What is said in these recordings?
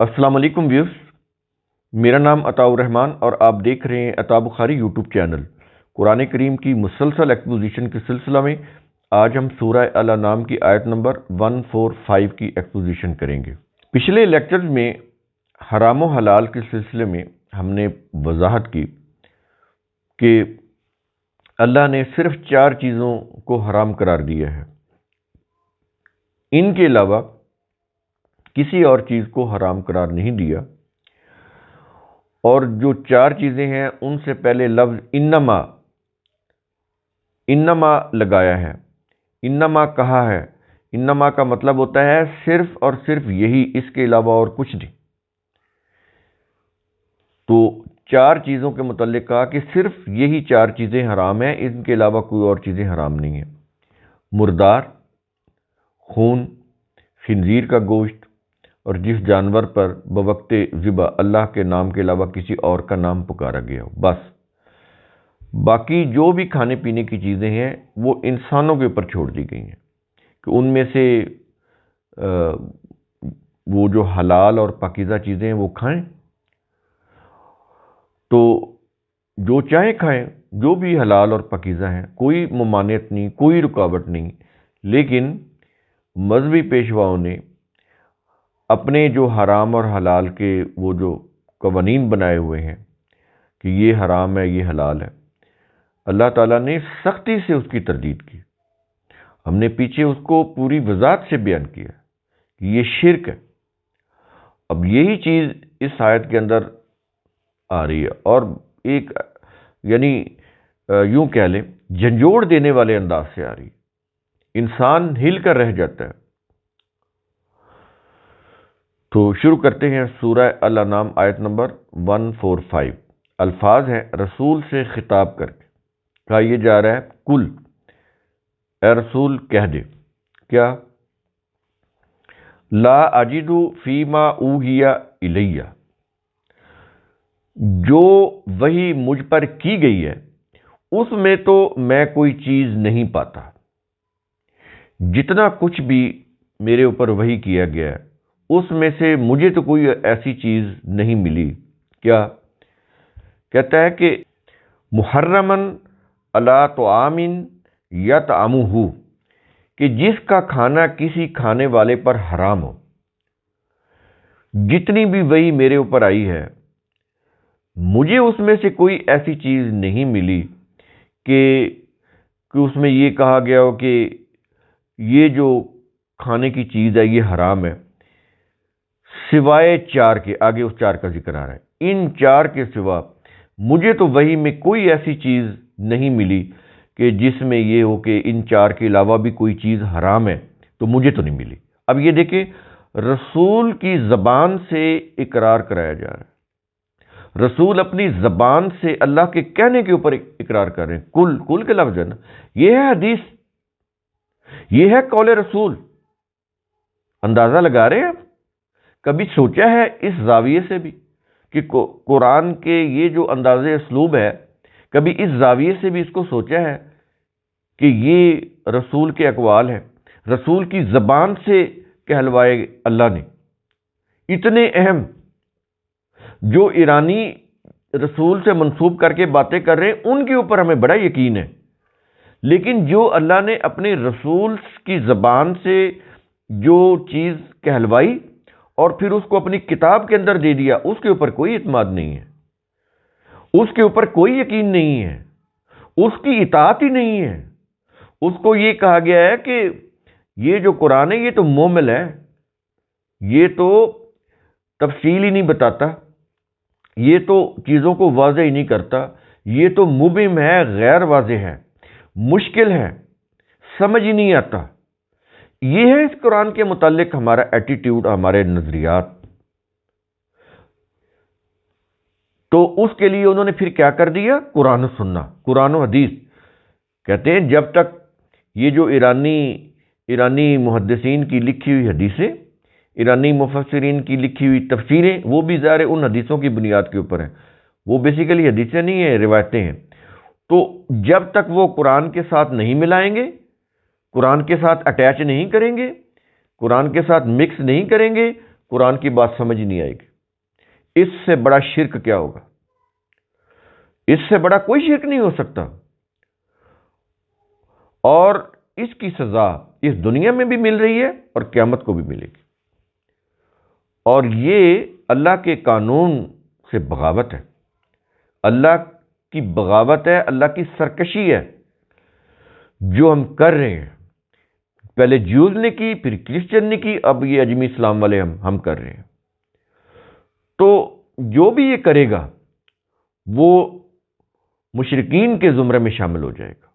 السلام علیکم ویوز، میرا نام عطاء الرحمان اور آپ دیکھ رہے ہیں عطاء بخاری یوٹیوب چینل۔ قرآن کریم کی مسلسل ایکسپوزیشن کے سلسلہ میں آج ہم سورہ الانعام کی آیت نمبر 145 کی ایکسپوزیشن کریں گے۔ پچھلے لیکچرز میں حرام و حلال کے سلسلے میں ہم نے وضاحت کی کہ اللہ نے صرف 4 چیزوں کو حرام قرار دیا ہے، ان کے علاوہ کسی اور چیز کو حرام قرار نہیں دیا، اور جو 4 چیزیں ہیں ان سے پہلے لفظ انما لگایا ہے، انما کہا ہے۔ انما کا مطلب ہوتا ہے صرف اور صرف یہی، اس کے علاوہ اور کچھ نہیں۔ تو 4 چیزوں کے متعلق کہا کہ صرف یہی 4 چیزیں حرام ہیں، ان کے علاوہ کوئی اور چیزیں حرام نہیں ہیں۔ مردار، خون، خنزیر کا گوشت، اور جس جانور پر بوقت ذبح اللہ کے نام کے علاوہ کسی اور کا نام پکارا گیا ہو، بس۔ باقی جو بھی کھانے پینے کی چیزیں ہیں وہ انسانوں کے اوپر چھوڑ دی گئی ہیں کہ ان میں سے وہ جو حلال اور پاکیزہ چیزیں ہیں وہ کھائیں، تو جو چاہیں کھائیں، جو بھی حلال اور پاکیزہ ہیں، کوئی ممانعت نہیں، کوئی رکاوٹ نہیں۔ لیکن مذہبی پیشواؤں نے اپنے جو حرام اور حلال کے وہ جو قوانین بنائے ہوئے ہیں کہ یہ حرام ہے، یہ حلال ہے، اللہ تعالیٰ نے سختی سے اس کی تردید کی۔ ہم نے پیچھے اس کو پوری وضاحت سے بیان کیا کہ یہ شرک ہے۔ اب یہی چیز اس آیت کے اندر آ رہی ہے، اور ایک یعنی یوں کہہ لیں جھنجھوڑ دینے والے انداز سے آ رہی ہے، انسان ہل کر رہ جاتا ہے۔ تو شروع کرتے ہیں سورہ الانعام آیت نمبر 145۔ الفاظ ہیں رسول سے خطاب کر کے کہا یہ جا رہا ہے، کل، اے رسول کہہ دے، کیا؟ لا اجد فیما اوحی الیہ، جو وحی مجھ پر کی گئی ہے اس میں تو میں کوئی چیز نہیں پاتا۔ جتنا کچھ بھی میرے اوپر وحی کیا گیا ہے اس میں سے مجھے تو کوئی ایسی چیز نہیں ملی۔ کیا کہتا ہے کہ محرمن علی طعام یطعمہ، کہ جس کا کھانا کسی کھانے والے پر حرام ہو۔ جتنی بھی وحی میرے اوپر آئی ہے مجھے اس میں سے کوئی ایسی چیز نہیں ملی کہ اس میں یہ کہا گیا ہو کہ یہ جو کھانے کی چیز ہے یہ حرام ہے، سوائے 4 کے۔ آگے اس 4 کا ذکر آ رہا ہے، ان 4 کے سوا مجھے تو وحی میں کوئی ایسی چیز نہیں ملی کہ جس میں یہ ہو کہ ان 4 کے علاوہ بھی کوئی چیز حرام ہے، تو مجھے تو نہیں ملی۔ اب یہ دیکھیں، رسول کی زبان سے اقرار کرایا جا رہا ہے، رسول اپنی زبان سے اللہ کے کہنے کے اوپر اقرار کر رہے ہیں۔ کل کے لفظ ہے نا، یہ ہے حدیث، یہ ہے قول رسول۔ اندازہ لگا رہے ہیں آپ؟ کبھی سوچا ہے اس زاویے سے بھی کہ قرآن کے یہ جو انداز اسلوب ہے، کبھی اس زاویے سے بھی اس کو سوچا ہے کہ یہ رسول کے اقوال ہیں، رسول کی زبان سے کہلوائے اللہ نے؟ اتنے اہم جو ایرانی رسول سے منسوب کر کے باتیں کر رہے ہیں ان کے اوپر ہمیں بڑا یقین ہے، لیکن جو اللہ نے اپنے رسول کی زبان سے جو چیز کہلوائی اور پھر اس کو اپنی کتاب کے اندر دے دیا، اس کے اوپر کوئی اعتماد نہیں ہے، اس کے اوپر کوئی یقین نہیں ہے، اس کی اطاعت ہی نہیں ہے۔ اس کو یہ کہا گیا ہے کہ یہ جو قرآن ہے یہ تو مومل ہے، یہ تو تفصیل ہی نہیں بتاتا، یہ تو چیزوں کو واضح ہی نہیں کرتا، یہ تو مبہم ہے، غیر واضح ہے، مشکل ہے، سمجھ ہی نہیں آتا۔ یہ ہے اس قرآن کے متعلق ہمارا ایٹیٹیوڈ، ہمارے نظریات۔ تو اس کے لیے انہوں نے پھر کیا کر دیا؟ قرآن و سننا، قرآن و حدیث۔ کہتے ہیں جب تک یہ جو ایرانی محدثین کی لکھی ہوئی حدیثیں، ایرانی مفسرین کی لکھی ہوئی تفسیریں، وہ بھی ظاہر ان حدیثوں کی بنیاد کے اوپر ہیں، وہ بیسیکلی حدیثیں نہیں ہیں، روایتیں ہیں۔ تو جب تک وہ قرآن کے ساتھ نہیں ملائیں گے، قرآن کے ساتھ اٹیچ نہیں کریں گے، قرآن کے ساتھ مکس نہیں کریں گے، قرآن کی بات سمجھ نہیں آئے گی۔ اس سے بڑا شرک کیا ہوگا؟ اس سے بڑا کوئی شرک نہیں ہو سکتا، اور اس کی سزا اس دنیا میں بھی مل رہی ہے اور قیامت کو بھی ملے گی، اور یہ اللہ کے قانون سے بغاوت ہے، اللہ کی بغاوت ہے، اللہ کی سرکشی ہے جو ہم کر رہے ہیں۔ پہلے جیوز نے کی، پھر کرسچن نے کی، اب یہ اجمی اسلام والے ہم کر رہے ہیں۔ تو جو بھی یہ کرے گا وہ مشرکین کے زمرے میں شامل ہو جائے گا۔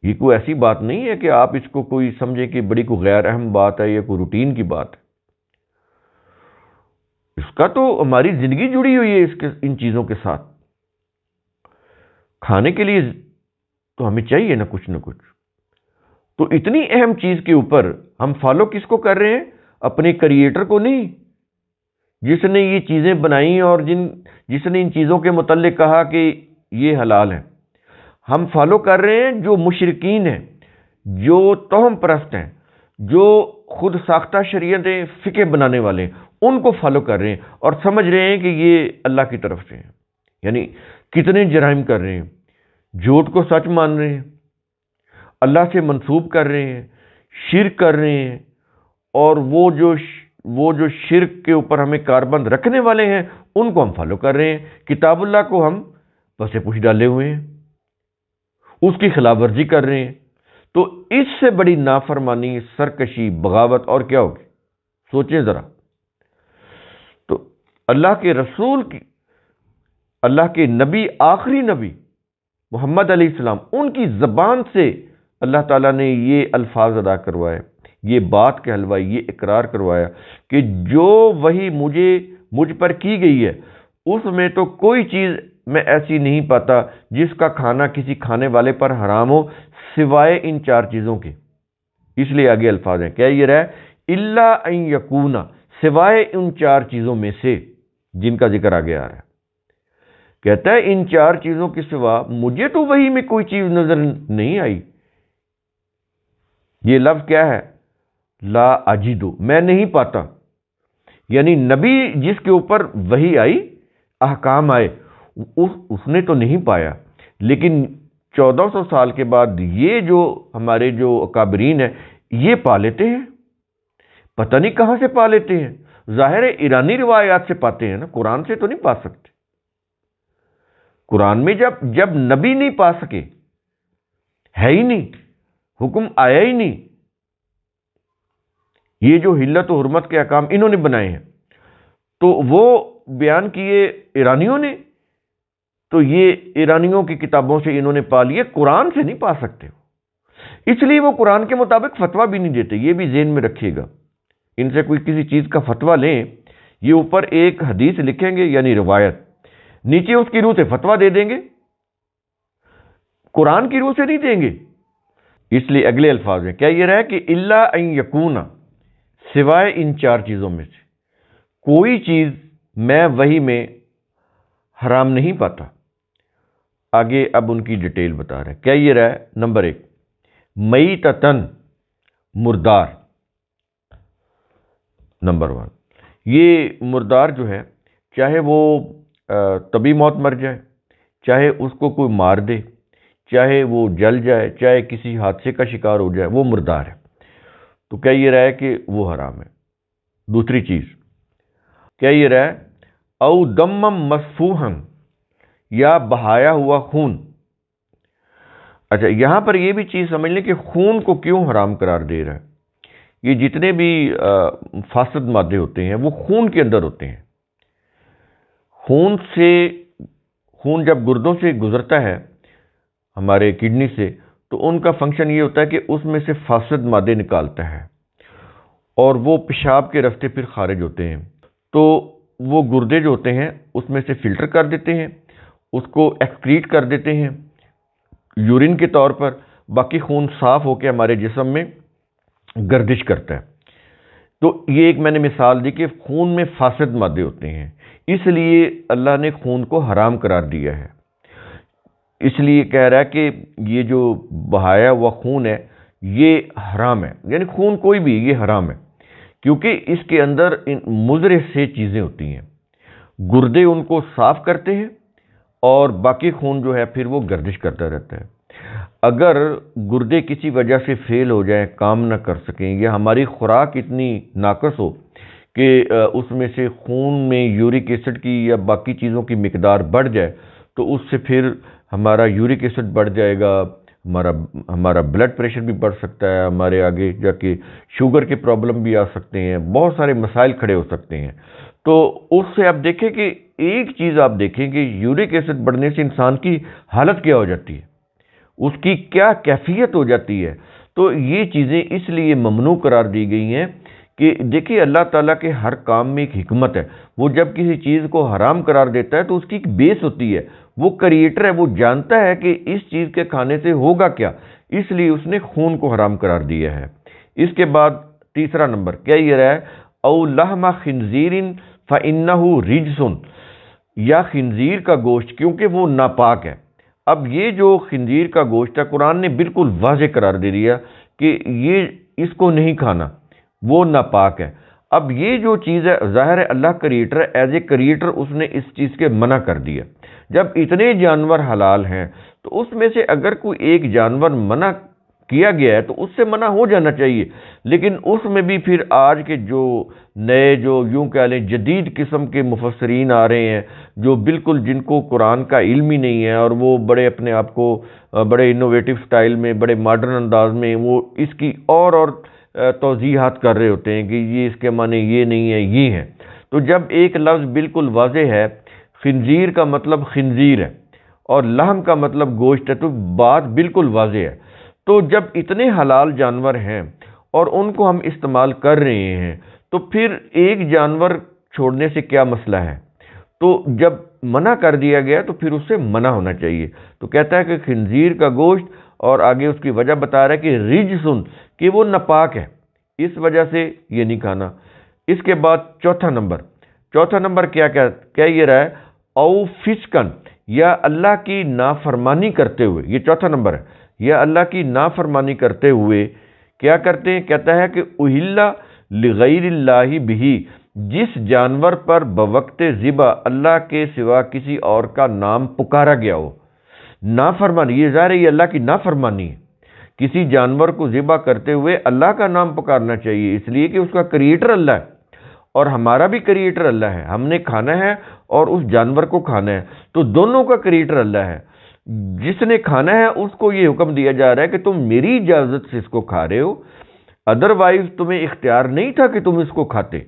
یہ کوئی ایسی بات نہیں ہے کہ آپ اس کو کوئی سمجھے کہ بڑی کوئی غیر اہم بات ہے یا کوئی روٹین کی بات ہے۔ اس کا تو ہماری زندگی جڑی ہوئی ہے ان چیزوں کے ساتھ۔ کھانے کے لیے تو ہمیں چاہیے نا کچھ نہ کچھ۔ تو اتنی اہم چیز کے اوپر ہم فالو کس کو کر رہے ہیں؟ اپنے کریٹر کو نہیں، جس نے یہ چیزیں بنائی اور جس نے ان چیزوں کے متعلق کہا کہ یہ حلال ہے۔ ہم فالو کر رہے ہیں جو مشرکین ہیں، جو توہم پرست ہیں، جو خود ساختہ شریعتیں فقہ بنانے والے ہیں، ان کو فالو کر رہے ہیں اور سمجھ رہے ہیں کہ یہ اللہ کی طرف سے ہیں۔ یعنی کتنے جرائم کر رہے ہیں، جھوٹ کو سچ مان رہے ہیں، اللہ سے منسوب کر رہے ہیں، شرک کر رہے ہیں، اور وہ جو شرک کے اوپر ہمیں کاربند رکھنے والے ہیں ان کو ہم فالو کر رہے ہیں۔ کتاب اللہ کو ہم پسے پوچھ ڈالے ہوئے ہیں، اس کی خلاف ورزی کر رہے ہیں۔ تو اس سے بڑی نافرمانی، سرکشی، بغاوت اور کیا ہوگی؟ سوچیں ذرا۔ تو اللہ کے رسول کی، اللہ کے نبی، آخری نبی محمد علیہ السلام، ان کی زبان سے اللہ تعالیٰ نے یہ الفاظ ادا کروائے، یہ بات کہلوائی، یہ اقرار کروایا کہ جو وحی مجھ پر کی گئی ہے اس میں تو کوئی چیز میں ایسی نہیں پاتا جس کا کھانا کسی کھانے والے پر حرام ہو سوائے ان 4 چیزوں کے۔ اس لیے آگے الفاظ ہیں، کیا یہ رہا ہے؟ الا ان یکون، سوائے ان 4 چیزوں میں سے جن کا ذکر آگے آ رہا ہے۔ کہتا ہے ان 4 چیزوں کے سوا مجھے تو وحی میں کوئی چیز نظر نہیں آئی۔ یہ لفظ کیا ہے؟ لا اجدو، میں نہیں پاتا۔ یعنی نبی جس کے اوپر وحی آئی، احکام آئے، اس نے تو نہیں پایا، لیکن 1400 سال کے بعد یہ جو ہمارے جو اکابرین ہیں یہ پا لیتے ہیں۔ پتہ نہیں کہاں سے پا لیتے ہیں، ظاہر ہے ایرانی روایات سے پاتے ہیں نا، قرآن سے تو نہیں پا سکتے۔ قرآن میں جب نبی نہیں پا سکے، ہے ہی نہیں، حکم آیا ہی نہیں، یہ جو حلت و حرمت کے احکام انہوں نے بنائے ہیں تو وہ بیان کیے ایرانیوں نے، تو یہ ایرانیوں کی کتابوں سے انہوں نے پا لیے، قرآن سے نہیں پا سکتے۔ اس لیے وہ قرآن کے مطابق فتویٰ بھی نہیں دیتے۔ یہ بھی ذہن میں رکھیے گا، ان سے کوئی کسی چیز کا فتویٰ لیں، یہ اوپر ایک حدیث لکھیں گے یعنی روایت، نیچے اس کی روح سے فتویٰ دے دیں گے، قرآن کی روح سے نہیں دیں گے۔ اس لیے اگلے الفاظ ہیں، کیا یہ رہا ہے کہ الا ان یکون، سوائے ان 4 چیزوں میں سے کوئی چیز میں وحی میں حرام نہیں پاتا۔ آگے اب ان کی ڈیٹیل بتا رہے ہیں، کیا یہ رہا ہے؟ نمبر 1، میتتن، مردار۔ نمبر 1، یہ مردار جو ہے، چاہے وہ طبی موت مر جائے، چاہے اس کو کوئی مار دے، چاہے وہ جل جائے، چاہے کسی حادثے کا شکار ہو جائے، وہ مردار ہے۔ تو کیا یہ رہا ہے کہ وہ حرام ہے؟ دوسری چیز، کیا یہ رہا ہے؟ او دمم مسفوحن، یا بہایا ہوا خون۔ اچھا، یہاں پر یہ بھی چیز سمجھ لیں کہ خون کو کیوں حرام قرار دے رہا ہے۔ یہ جتنے بھی فاسد مادے ہوتے ہیں وہ خون کے اندر ہوتے ہیں۔ خون جب گردوں سے گزرتا ہے ہمارے کڈنی سے، تو ان کا فنکشن یہ ہوتا ہے کہ اس میں سے فاسد مادے نکالتا ہے، اور وہ پیشاب کے راستے پھر خارج ہوتے ہیں۔ تو وہ گردے جو ہوتے ہیں اس میں سے فلٹر کر دیتے ہیں، اس کو ایکسکریٹ کر دیتے ہیں یورین کے طور پر، باقی خون صاف ہو کے ہمارے جسم میں گردش کرتا ہے۔ تو یہ ایک میں نے مثال دی کہ خون میں فاسد مادے ہوتے ہیں، اس لیے اللہ نے خون کو حرام قرار دیا ہے۔ اس لیے کہہ رہا ہے کہ یہ جو بہایا ہوا خون ہے یہ حرام ہے، یعنی خون کوئی بھی، یہ حرام ہے۔ کیونکہ اس کے اندر مضر سے چیزیں ہوتی ہیں. گردے ان کو صاف کرتے ہیں اور باقی خون جو ہے پھر وہ گردش کرتا رہتا ہے. اگر گردے کسی وجہ سے فیل ہو جائیں، کام نہ کر سکیں، یا ہماری خوراک اتنی ناقص ہو کہ اس میں سے خون میں یورک ایسڈ کی یا باقی چیزوں کی مقدار بڑھ جائے، تو اس سے پھر ہمارا یورک ایسڈ بڑھ جائے گا، ہمارا بلڈ پریشر بھی بڑھ سکتا ہے، ہمارے آگے جا کے شوگر کے پرابلم بھی آ سکتے ہیں، بہت سارے مسائل کھڑے ہو سکتے ہیں. تو اس سے آپ دیکھیں کہ ایک چیز آپ دیکھیں کہ یورک ایسڈ بڑھنے سے انسان کی حالت کیا ہو جاتی ہے، اس کی کیا کیفیت ہو جاتی ہے. تو یہ چیزیں اس لیے ممنوع قرار دی گئی ہیں کہ دیکھیے اللہ تعالیٰ کے ہر کام میں ایک حکمت ہے. وہ جب کسی چیز کو حرام قرار دیتا ہے تو اس کی ایک بیس ہوتی ہے. وہ کریٹر ہے، وہ جانتا ہے کہ اس چیز کے کھانے سے ہوگا کیا، اس لیے اس نے خون کو حرام قرار دیا ہے. اس کے بعد تیسرا نمبر کیا یہ رہا ہے، او لحم خنزیر فإنہ رجس، یا خنزیر کا گوشت کیونکہ وہ ناپاک ہے. اب یہ جو خنزیر کا گوشت ہے قرآن نے بالکل واضح قرار دے دیا کہ یہ اس کو نہیں کھانا، وہ ناپاک ہے. اب یہ جو چیز ہے ظاہر ہے اللہ کریٹر ہے، ایز اے کریٹر اس نے اس چیز کے منع کر دیا. جب اتنے جانور حلال ہیں تو اس میں سے اگر کوئی ایک جانور منع کیا گیا ہے تو اس سے منع ہو جانا چاہیے. لیکن اس میں بھی پھر آج کے جو نئے جو یوں کہہ لیں جدید قسم کے مفسرین آ رہے ہیں جو بالکل جن کو قرآن کا علم ہی نہیں ہے، اور وہ بڑے اپنے آپ کو بڑے انوویٹو سٹائل میں، بڑے ماڈرن انداز میں وہ اس کی اور توضیحات کر رہے ہوتے ہیں کہ یہ اس کے معنی یہ نہیں ہے، یہ ہے. تو جب ایک لفظ بالکل واضح ہے، خنزیر کا مطلب خنزیر ہے اور لحم کا مطلب گوشت ہے، تو بات بالکل واضح ہے. تو جب اتنے حلال جانور ہیں اور ان کو ہم استعمال کر رہے ہیں تو پھر ایک جانور چھوڑنے سے کیا مسئلہ ہے. تو جب منع کر دیا گیا تو پھر اس سے منع ہونا چاہیے. تو کہتا ہے کہ خنزیر کا گوشت، اور آگے اس کی وجہ بتا رہا ہے کہ رجسن، کہ وہ ناپاک ہے، اس وجہ سے یہ نہیں کھانا. اس کے بعد چوتھا نمبر کیا یہ رہا ہے، او فسکن، یا اللہ کی نافرمانی کرتے ہوئے. یہ چوتھا نمبر ہے، یا اللہ کی نافرمانی کرتے ہوئے کیا کرتے ہیں. کہتا ہے کہ اہلا لغیر اللہ بھی، جس جانور پر بوقت ذبح اللہ کے سوا کسی اور کا نام پکارا گیا ہو. نافرمانی، یہ ظاہر ہے یہ اللہ کی نافرمانی ہے. کسی جانور کو ذبح کرتے ہوئے اللہ کا نام پکارنا چاہیے، اس لیے کہ اس کا کریٹر اللہ ہے اور ہمارا بھی کریٹر اللہ ہے. ہم نے کھانا ہے اور اس جانور کو کھانا ہے، تو دونوں کا کریٹر اللہ ہے. جس نے کھانا ہے اس کو یہ حکم دیا جا رہا ہے کہ تم میری اجازت سے اس کو کھا رہے ہو، ادروائز تمہیں اختیار نہیں تھا کہ تم اس کو کھاتے،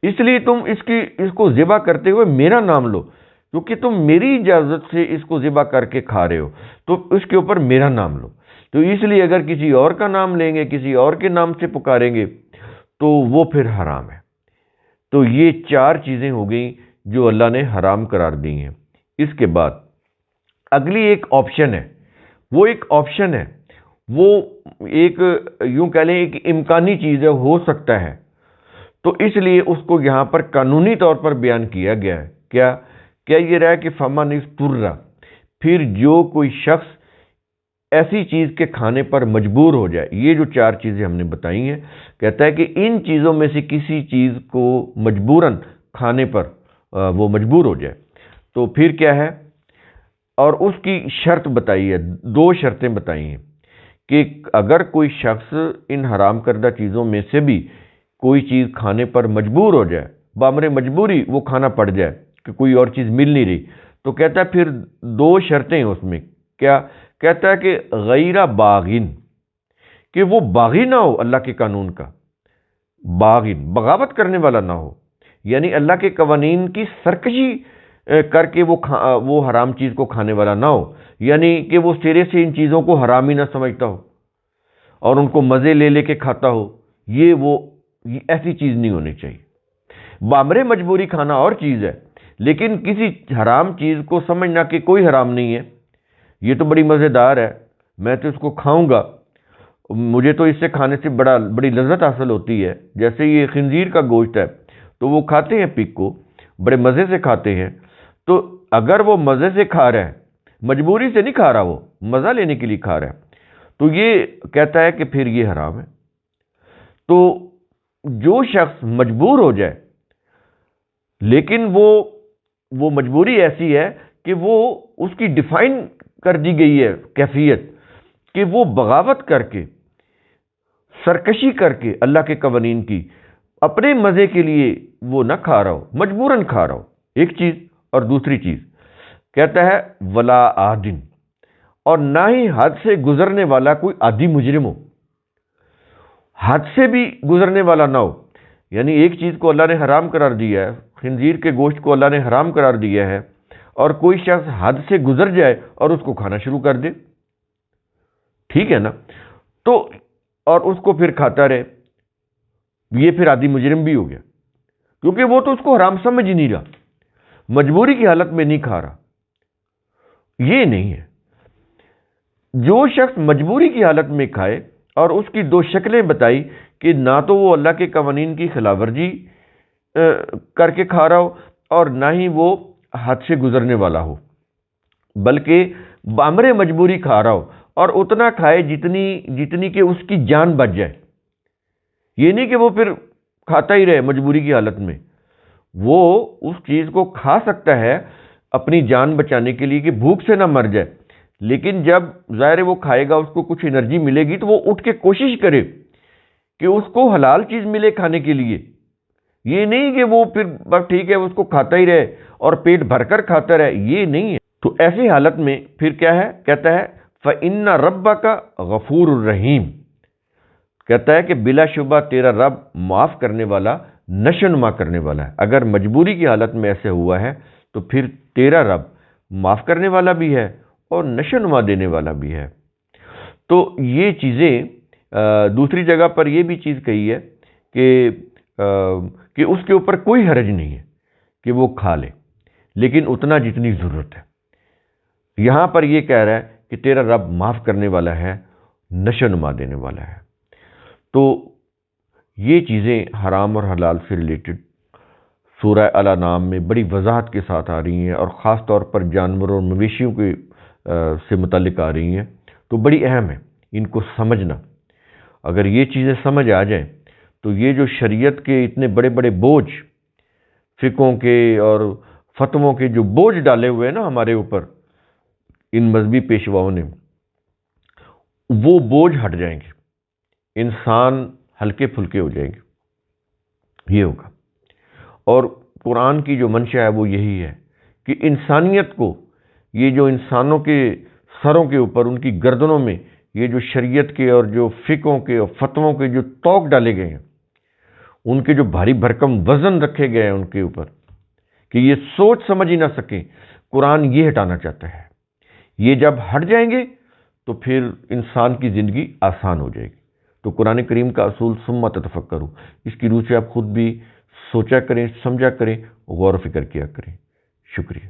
اس لیے تم اس کو ذبح کرتے ہوئے میرا نام لو، کیونکہ تم میری اجازت سے اس کو ذبح کر کے کھا رہے ہو تو اس کے اوپر میرا نام لو. تو اس لیے اگر کسی اور کا نام لیں گے، کسی اور کے نام سے پکاریں گے تو وہ پھر حرام ہے. تو یہ 4 چیزیں ہو گئیں جو اللہ نے حرام قرار دی ہیں. اس کے بعد اگلی ایک آپشن ہے، وہ ایک یوں کہہ لیں ایک امکانی چیز ہے، ہو سکتا ہے. تو اس لیے اس کو یہاں پر قانونی طور پر بیان کیا گیا ہے. کیا یہ رہا ہے کہ فمن اضطر، پھر جو کوئی شخص ایسی چیز کے کھانے پر مجبور ہو جائے. یہ جو 4 چیزیں ہم نے بتائی ہیں، کہتا ہے کہ ان چیزوں میں سے کسی چیز کو مجبوراً کھانے پر وہ مجبور ہو جائے تو پھر کیا ہے. اور اس کی شرط بتائی ہے، 2 شرطیں بتائی ہیں کہ اگر کوئی شخص ان حرام کردہ چیزوں میں سے بھی کوئی چیز کھانے پر مجبور ہو جائے، بامر مجبوری وہ کھانا پڑ جائے کہ کوئی اور چیز مل نہیں رہی، تو کہتا ہے پھر 2 شرطیں ہیں اس میں. کیا کہتا ہے کہ غیر باغین، کہ وہ باغی نہ ہو اللہ کے قانون کا، باغین بغاوت کرنے والا نہ ہو، یعنی اللہ کے قوانین کی سرکشی کر کے وہ حرام چیز کو کھانے والا نہ ہو، یعنی کہ وہ سرے سے ان چیزوں کو حرام ہی نہ سمجھتا ہو اور ان کو مزے لے کے کھاتا ہو. یہ ایسی چیز نہیں ہونی چاہیے. بامر مجبوری کھانا اور چیز ہے، لیکن کسی حرام چیز کو سمجھنا کہ کوئی حرام نہیں ہے، یہ تو بڑی مزیدار ہے، میں تو اس کو کھاؤں گا، مجھے تو اس سے کھانے سے بڑی لذت حاصل ہوتی ہے. جیسے یہ خنزیر کا گوشت ہے تو وہ کھاتے ہیں پگ کو، بڑے مزے سے کھاتے ہیں. تو اگر وہ مزے سے کھا رہا ہے، مجبوری سے نہیں کھا رہا، وہ مزہ لینے کے لیے کھا رہا ہے، تو یہ کہتا ہے کہ پھر یہ حرام ہے. تو جو شخص مجبور ہو جائے، لیکن وہ مجبوری ایسی ہے کہ وہ اس کی ڈیفائن کر دی گئی ہے کیفیت، کہ وہ بغاوت کر کے، سرکشی کر کے اللہ کے قوانین کی اپنے مزے کے لیے وہ نہ کھا رہا ہو، مجبوراً کھا رہا ہو، ایک چیز۔ اور دوسری چیز کہتا ہے ولا عادن، اور نہ ہی حد سے گزرنے والا کوئی عادی مجرم ہو، حد سے بھی گزرنے والا نہ ہو۔ یعنی ایک چیز کو اللہ نے حرام قرار دیا ہے، خنزیر کے گوشت کو اللہ نے حرام قرار دیا ہے، اور کوئی شخص حد سے گزر جائے اور اس کو کھانا شروع کر دے، ٹھیک ہے نا؟ تو اور اس کو پھر کھاتا رہے، یہ پھر عادی مجرم بھی ہو گیا، کیونکہ وہ تو اس کو حرام سمجھ ہی نہیں رہا، مجبوری کی حالت میں نہیں کھا رہا۔ یہ نہیں ہے۔ جو شخص مجبوری کی حالت میں کھائے، اور اس کی دو شکلیں بتائی کہ نہ تو وہ اللہ کے قوانین کی خلاف ورزی کر کے کھا رہا ہو، اور نہ ہی وہ حد سے گزرنے والا ہو، بلکہ بامر مجبوری کھا رہا ہو، اور اتنا کھائے جتنی کہ اس کی جان بچ جائے۔ یہ نہیں کہ وہ پھر کھاتا ہی رہے مجبوری کی حالت میں، وہ اس چیز کو کھا سکتا ہے اپنی جان بچانے کے لیے کہ بھوک سے نہ مر جائے، لیکن جب ظاہر ہے وہ کھائے گا، اس کو کچھ انرجی ملے گی تو وہ اٹھ کے کوشش کرے کہ اس کو حلال چیز ملے کھانے کے لیے۔ یہ نہیں کہ وہ پھر بس ٹھیک ہے اس کو کھاتا ہی رہے اور پیٹ بھر کر کھاتا رہے، یہ نہیں ہے۔ تو ایسی حالت میں پھر کیا ہے؟ کہتا ہے فَإِنَّ رَبَّكَ غَفُورٌ الرحیم، کہتا ہے کہ بلا شبہ تیرا رب معاف کرنے والا، نشوونما کرنے والا ہے۔ اگر مجبوری کی حالت میں ایسے ہوا ہے تو پھر تیرا رب معاف کرنے والا بھی ہے اور نشوونما دینے والا بھی ہے۔ تو یہ چیزیں دوسری جگہ پر یہ بھی چیز کہی ہے کہ اس کے اوپر کوئی حرج نہیں ہے کہ وہ کھا لے، لیکن اتنا جتنی ضرورت ہے۔ یہاں پر یہ کہہ رہا ہے کہ تیرا رب معاف کرنے والا ہے، نشوونما دینے والا ہے۔ تو یہ چیزیں حرام اور حلال سے ریلیٹڈ سورہ الانعام میں بڑی وضاحت کے ساتھ آ رہی ہیں، اور خاص طور پر جانوروں اور مویشیوں کے سے متعلق آ رہی ہیں، تو بڑی اہم ہے ان کو سمجھنا۔ اگر یہ چیزیں سمجھ آ جائیں تو یہ جو شریعت کے اتنے بڑے بڑے بوجھ، فقہوں کے اور فتووں کے جو بوجھ ڈالے ہوئے ہیں نا ہمارے اوپر ان مذہبی پیشواؤں نے، وہ بوجھ ہٹ جائیں گے، انسان ہلکے پھلکے ہو جائیں گے، یہ ہوگا۔ اور قرآن کی جو منشا ہے وہ یہی ہے کہ انسانیت کو، یہ جو انسانوں کے سروں کے اوپر، ان کی گردنوں میں یہ جو شریعت کے اور جو فقہوں کے اور فتووں کے جو طوق ڈالے گئے ہیں، ان کے جو بھاری بھرکم وزن رکھے گئے ہیں ان کے اوپر، کہ یہ سوچ سمجھ ہی نہ سکیں، قرآن یہ ہٹانا چاہتا ہے۔ یہ جب ہٹ جائیں گے تو پھر انسان کی زندگی آسان ہو جائے گی۔ تو قرآن کریم کا اصول ثم تتفکروا، اس کی روح سے آپ خود بھی سوچا کریں، سمجھا کریں، غور و فکر کیا کریں۔ شکریہ۔